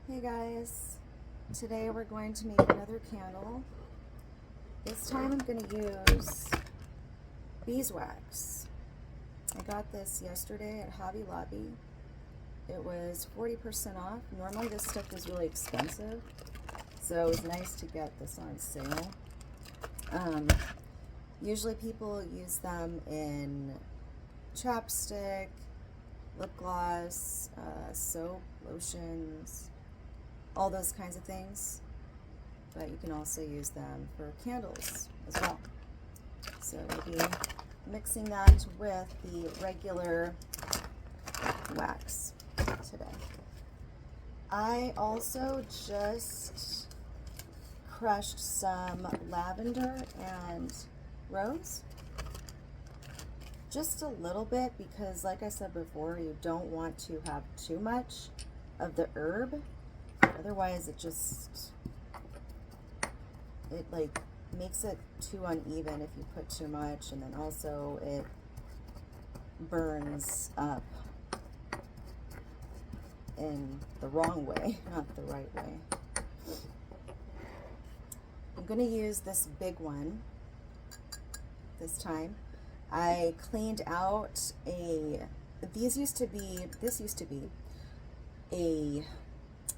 Hey guys, today we're going to make another candle. This time I'm going to use beeswax. I got this yesterday at Hobby Lobby. It was 40% off. Normally this stuff is really expensive, so it was nice to get this on sale. Usually people use them in chapstick, lip gloss, soap, lotions, all those kinds of things, but you can also use them for candles as well. So we'll be mixing that with the regular wax today. I also just crushed some lavender and rose, just a little bit, because like I said before, you don't want to have too much of the herb. Otherwise it like makes it too uneven if you put too much, and then also it burns up in the wrong way, not the right way. I'm going to use this big one this time. I cleaned out this used to be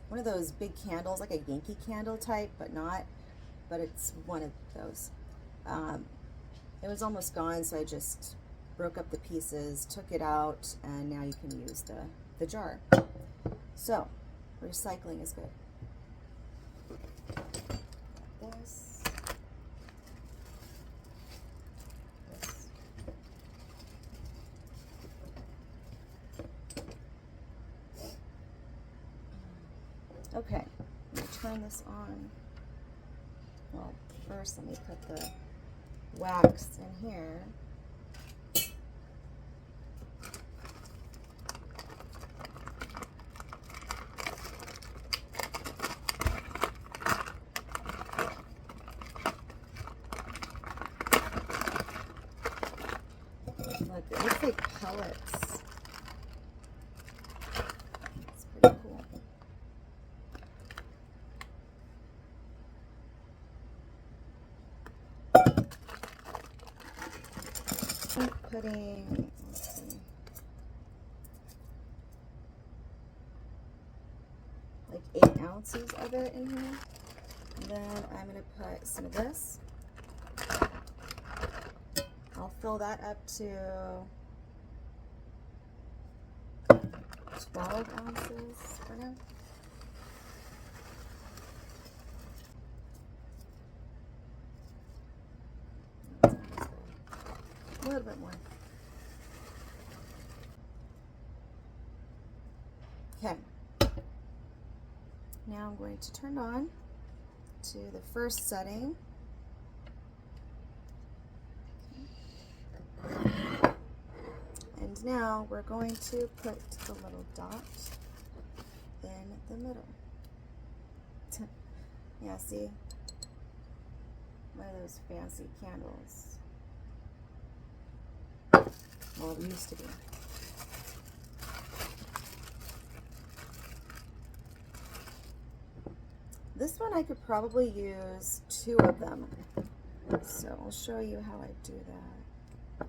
one of those big candles, like a Yankee candle type, but it's one of those. It was almost gone, so I just broke up the pieces, took it out, and now you can use the jar. So, recycling is good. This. Okay, let me turn this on. Well, first let me put the wax in here. Look, it looks like pellets. It's pretty cool. I'm putting, let's see, like 8 ounces of it in here. And then I'm going to put some of this. I'll fill that up to 12 ounces for now. A little bit more. Okay. Now I'm going to turn on to the first setting. And now we're going to put the little dot in the middle. Yeah, see? One of those fancy candles. Well, it used to be. This one I could probably use 2 of them. So I'll show you how I do that.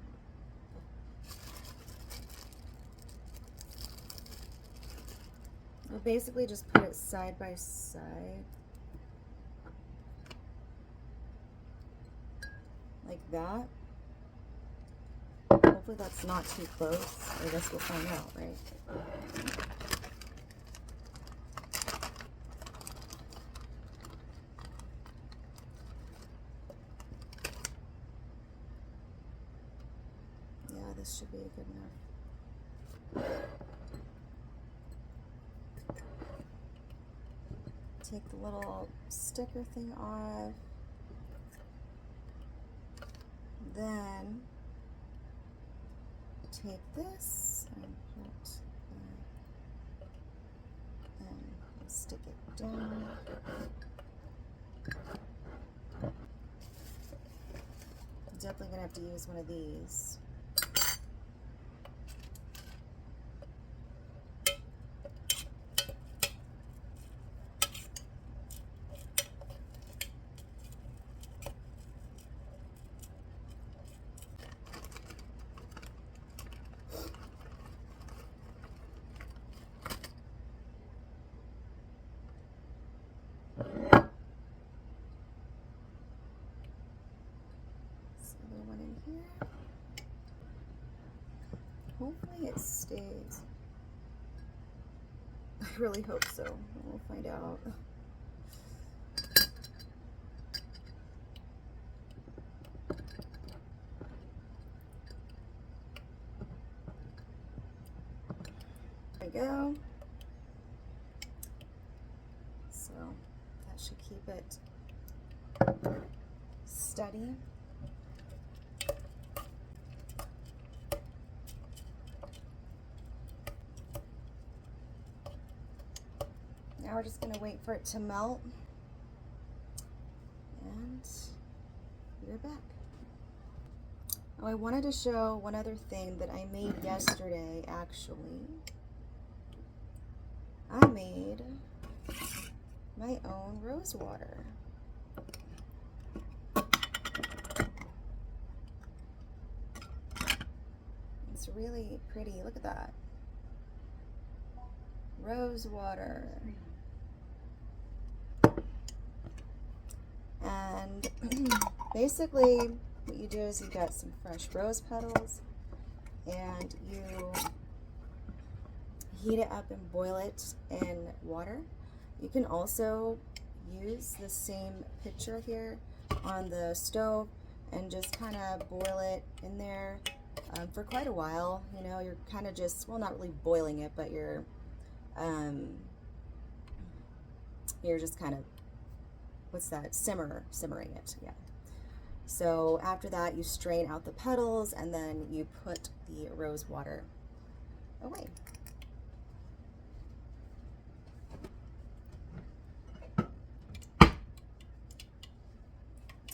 I'll basically just put it side by side. Like that. Hopefully that's not too close. I guess we'll find out, right? Yeah, this should be good enough. Take the little sticker thing off. Then take this and put and stick it down. I'm definitely gonna have to use one of these. hopefully it stays. I really hope so. We'll find out. There we go. So that should keep it steady. Now we're just going to wait for it to melt, and we're back. Oh, I wanted to show one other thing that I made yesterday, actually. I made my own rose water. It's really pretty. Look at that. Rose water. And basically what you do is you get some fresh rose petals and you heat it up and boil it in water. You can also use the same pitcher here on the stove and just kind of boil it in there for quite a while. You know, you're kind of just, well, not really boiling it, but you're just kind of, what's that, simmering it, yeah. So after that, you strain out the petals and then you put the rose water away.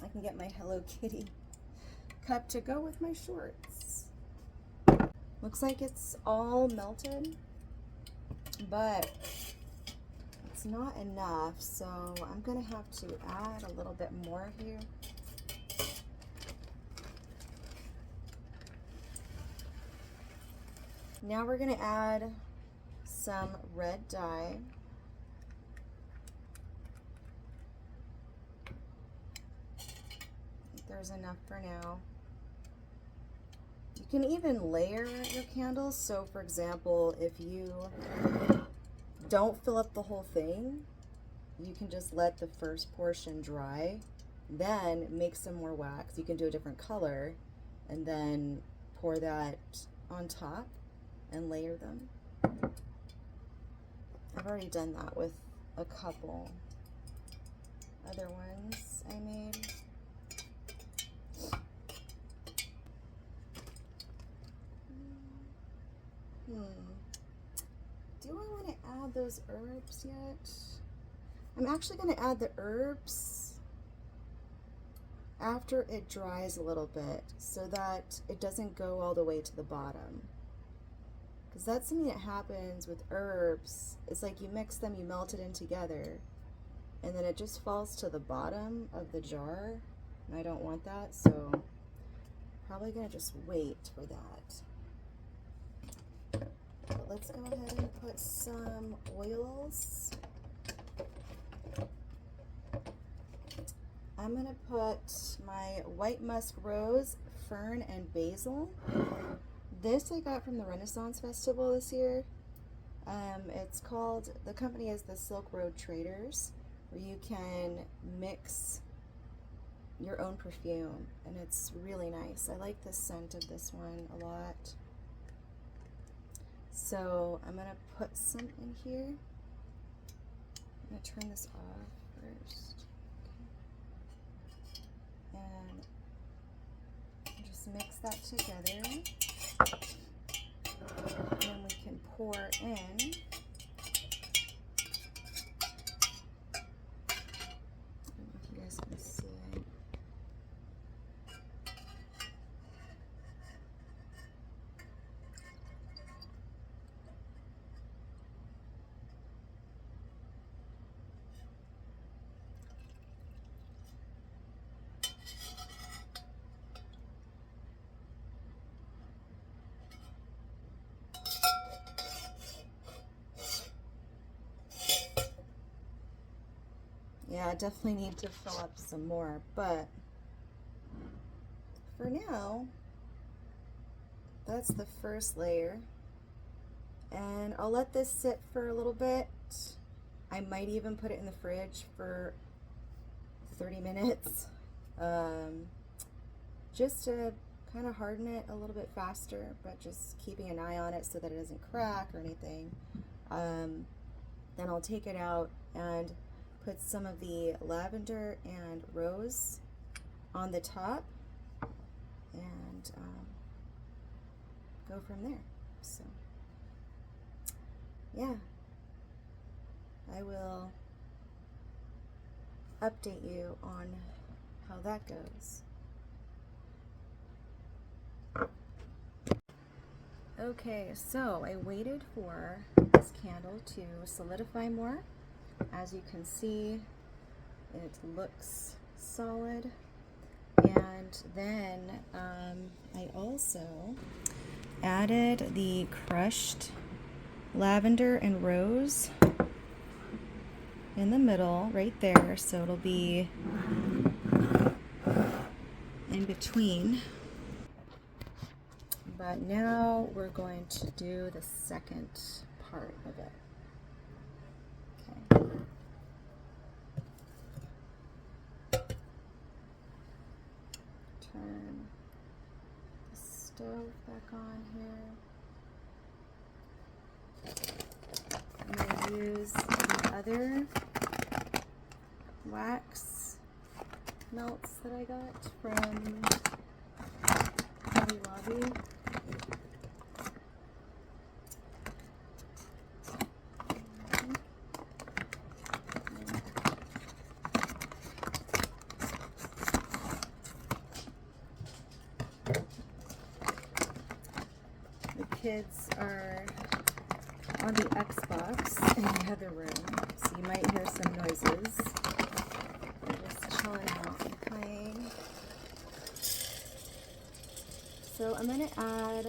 I can get my Hello Kitty cup to go with my shorts. Looks like it's all melted, but it's not enough, so I'm gonna have to add a little bit more here. Now we're gonna add some red dye. I think there's enough for now. You can even layer your candles. So for example, if you don't fill up the whole thing, you can just let the first portion dry, then make some more wax. You can do a different color and then pour that on top and layer them. I've already done that with a couple other ones I made. Do I want to add those herbs yet? I'm actually going to add the herbs after it dries a little bit so that it doesn't go all the way to the bottom. Because that's something that happens with herbs. It's like you mix them, you melt it in together, and then it just falls to the bottom of the jar. And I don't want that, so probably going to just wait for that. But let's go ahead and put some oils. I'm going to put my white musk rose, fern, and basil. This I got from the Renaissance Festival this year. It's called, the company is the Silk Road Traders, where you can mix your own perfume, and it's really nice. I like the scent of this one a lot. So I'm going to put some in here. I'm going to turn this off first. And just mix that together. And then we can pour in you guys can see. Yeah, I definitely need to fill up some more, but for now, that's the first layer. And I'll let this sit for a little bit. I might even put it in the fridge for 30 minutes, just to kind of harden it a little bit faster, but just keeping an eye on it so that it doesn't crack or anything. Then I'll take it out and put some of the lavender and rose on the top and go from there. So yeah, I will update you on how that goes. Okay, so I waited for this candle to solidify more. As you can see, it looks solid. And then I also added the crushed lavender and rose in the middle right there, so it'll be in between. But now we're going to do the second part of it. Okay. Turn the stove back on here. I'm going to use the other wax melts that I got from Hobby Lobby. The kids are on the Xbox in the other room, so you might hear some noises. They're just chilling out and playing. So I'm going to add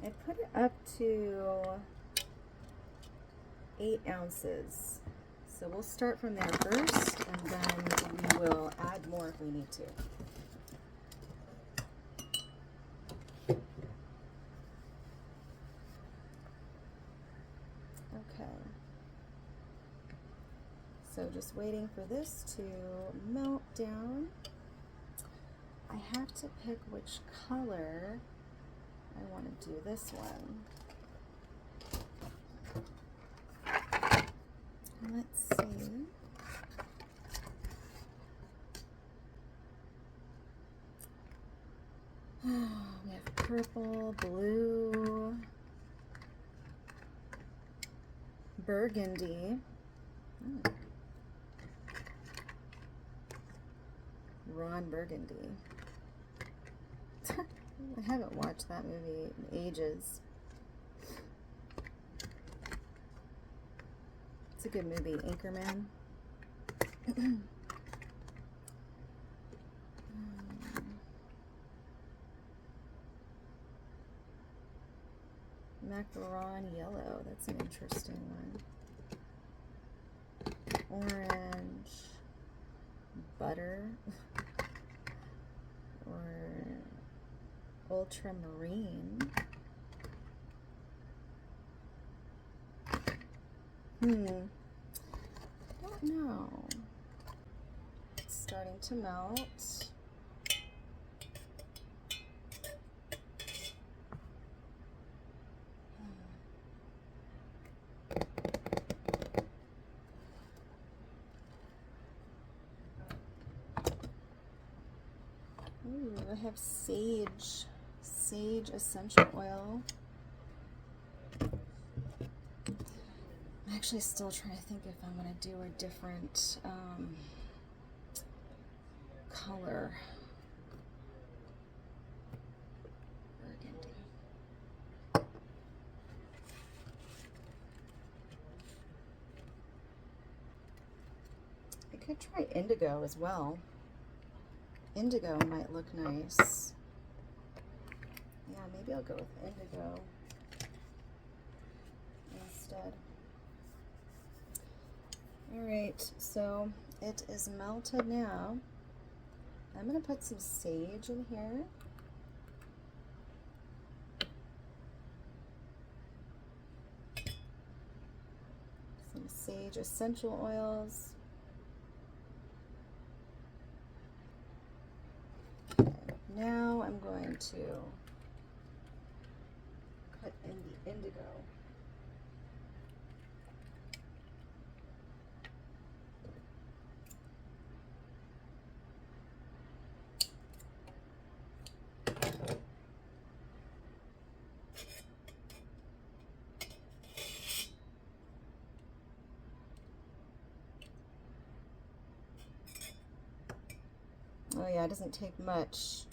I put it up to 8 ounces. So we'll start from there first, and then we will add more if we need to. Okay. So just waiting for this to melt down. I have to pick which color I want to do this one. Let's see. We have purple, blue, burgundy, Ron Burgundy. I haven't watched that movie in ages. It's a good movie, Anchorman. Macaron yellow, that's an interesting one. Orange, butter, or ultramarine. Don't know. It's starting to melt. Ooh, I have sage essential oil. I'm actually still trying to think if I'm going to do a different color. Burgundy. I could try indigo as well. Indigo might look nice. Yeah, maybe I'll go with indigo instead. Alright, so it is melted now. I'm going to put some sage in here. Some sage essential oils. Okay, now I'm going to put in the indigo. Oh yeah, it doesn't take much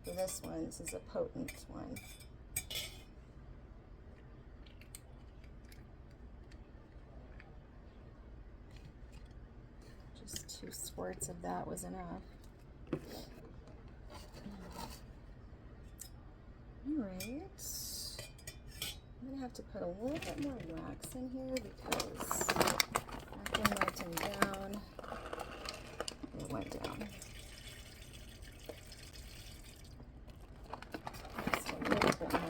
for this one. This is a potent one. Just 2 squirts of that was enough. Alright. I'm gonna have to put a little bit more wax in here because after melting down, it went down. Just a little bit more.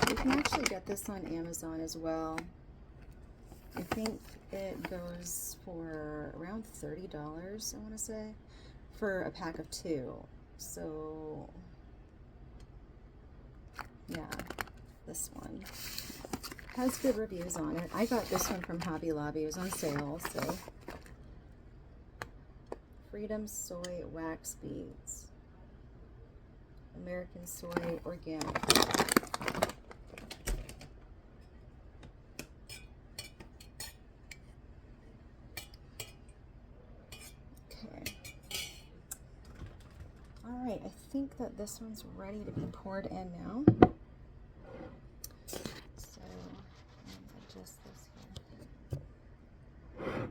You can actually get this on Amazon as well. I think it goes for around $30, I want to say, for a pack of 2. So, yeah, this one has good reviews on it. I got this one from Hobby Lobby. It was on sale, so. Freedom Soy Wax Beads. American Soy Organic. Alright, I think that this one's ready to be poured in now. So, adjust this here.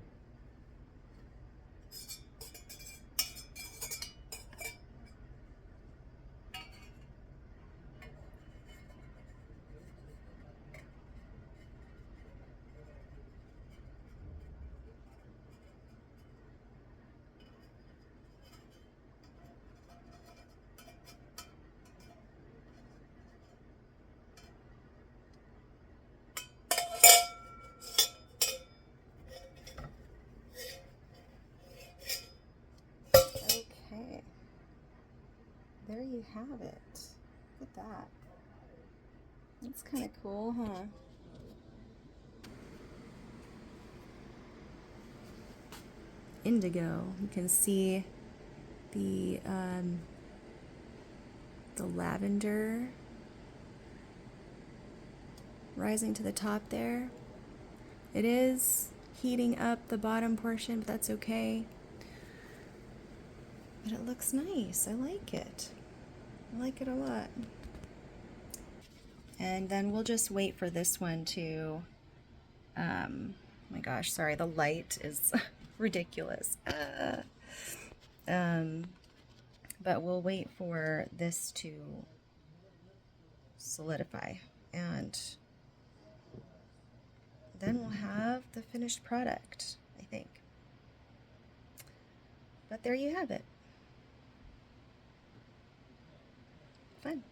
Okay, there you have it. Look at that. That's kind of cool, huh? Indigo. You can see the lavender rising to the top there. It is heating up the bottom portion, but that's okay. But it looks nice. I like it. I like it a lot. And then we'll just wait for this one to, oh my gosh, sorry, the light is ridiculous. But we'll wait for this to solidify, and then we'll have the finished product, I think. But there you have it. Fun.